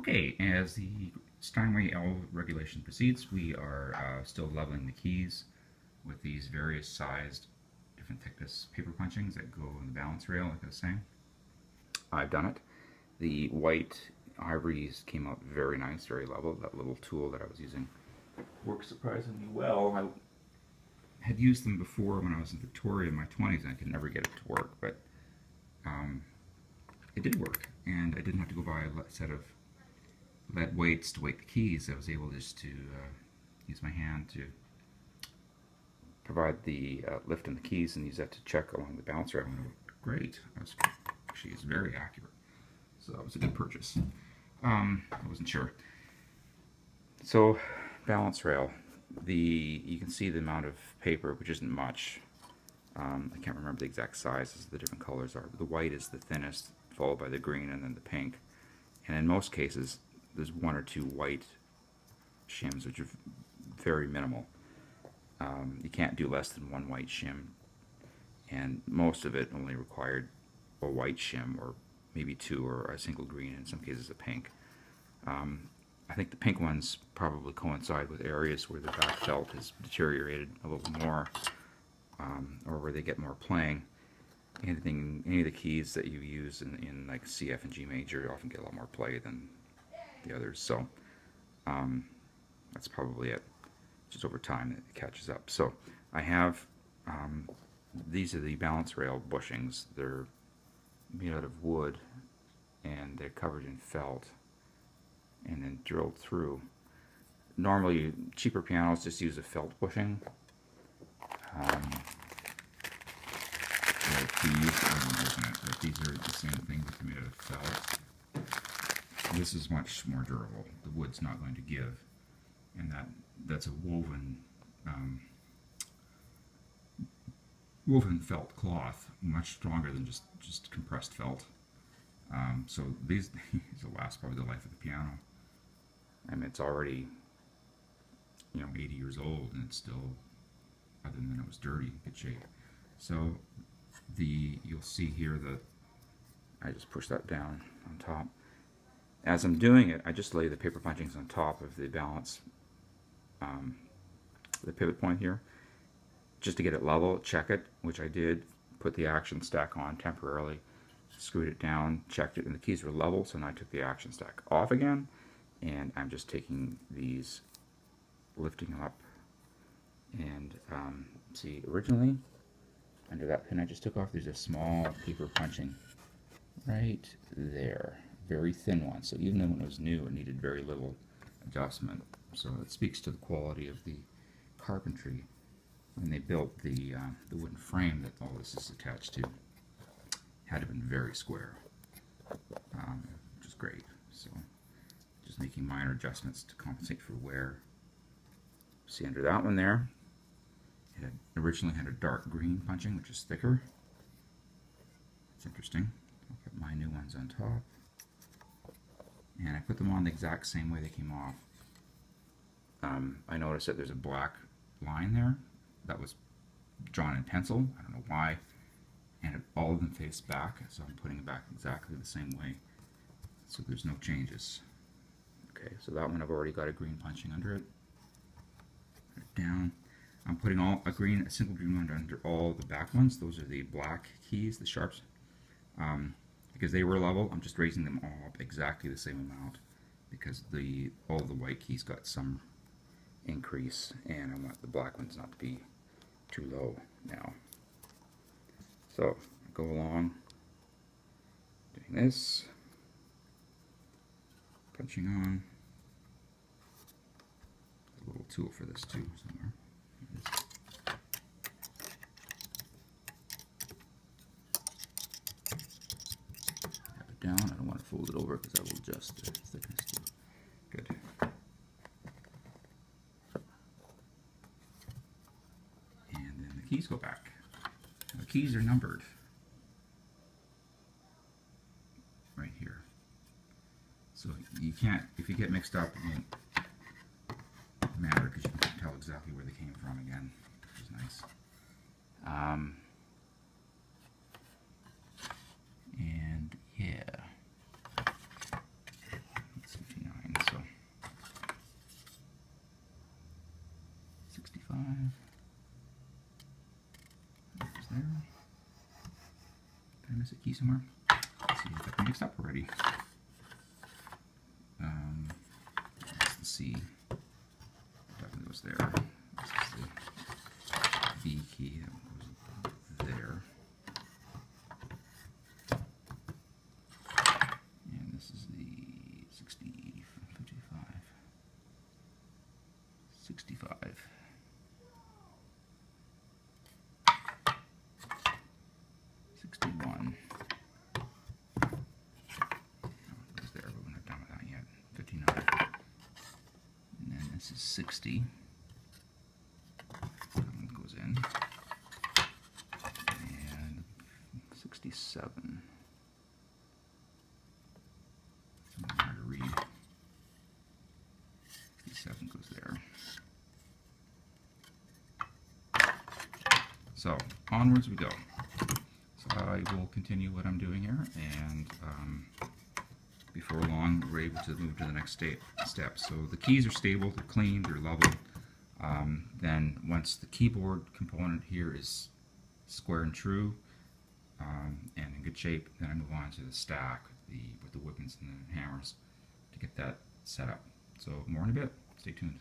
Okay, as the Steinway L regulation proceeds, we are still leveling the keys with these various sized, different thickness paper punchings that go in the balance rail, like I was saying. I've done it. The white ivories came out very nice, very level. That little tool that I was using works surprisingly well. I had used them before when I was in Victoria in my 20s, and I could never get it to work, but it did work, and I didn't have to go buy a set of lead weights to weight the keys. I was able just to use my hand to provide the lift in the keys and use that to check along the balance rail, and it worked great. Actually, it's very accurate, so that was a good purchase. I wasn't sure. So, balance rail. You can see the amount of paper, which isn't much. I can't remember the exact sizes the different colors are, but the white is the thinnest, followed by the green and then the pink. And in most cases, there's one or two white shims, which are very minimal. You can't do less than one white shim, and most of it only required a white shim, or maybe two, or a single green, in some cases a pink. I think the pink ones probably coincide with areas where the back felt has deteriorated a little more, or where they get more playing. Any of the keys that you use in like C, F, and G major often get a lot more play than the others, so that's probably it. Just over time it catches up. So I have these are the balance rail bushings. They're made out of wood and they're covered in felt and then drilled through. Normally cheaper pianos just use a felt bushing. But these are the same thing, but made out of felt. This is much more durable. The wood's not going to give, and that's a woven felt cloth, much stronger than just compressed felt. So these will last probably the life of the piano. I mean, it's already 80 years old, and it's still, other than it was dirty, in good shape. So you'll see here that I just push that down on top. As I'm doing it, I just lay the paper punchings on top of the balance, the pivot point here, just to get it level, check it, which I did, put the action stack on temporarily, screwed it down, checked it, and the keys were level, so now I took the action stack off again, and I'm just taking these, lifting them up, and see, originally, under that pin I just took off, there's a small paper punching right there. Very thin one, so even when it was new, it needed very little adjustment. So it speaks to the quality of the carpentry when they built the wooden frame that all this is attached to. It had to have been very square, which is great. So just making minor adjustments to compensate for wear. See, under that one there, it originally had a dark green punching, which is thicker. It's interesting. I'll put my new ones on top. And I put them on the exact same way they came off. I noticed that there's a black line there that was drawn in pencil. I don't know why. And all of them face back, so I'm putting it back exactly the same way. So there's no changes. Okay, so that one I've already got a green punching under it. Put it down. I'm putting a single green one under all the back ones. Those are the black keys, the sharps. Because they were level, I'm just raising them all up exactly the same amount, because all the white keys got some increase, and I want the black ones not to be too low now. So I go along doing this, punching on. There's a little tool for this too somewhere. Here it is. Down. I don't want to fold it over because I will adjust the thickness too. Good. And then the keys go back. Now the keys are numbered right here. So you can't, if you get mixed up, it won't matter because you can tell exactly where they came from again, which is nice. And yeah, let's see if you Is the key somewhere? Let's see if I mixed up already. That's the C. Definitely was there. This is the B key that goes there. And this is the 60, 55, 65. This is 60. That one goes in. And 67. It's hard to read. 67 goes there. So, onwards we go. So I will continue what I'm doing here, and before long we're able to move to the next step. So the keys are stable, they're clean, they're level. Then once the keyboard component here is square and true and in good shape, then I move on to the stack with the woodpins and the hammers to get that set up. So more in a bit. Stay tuned.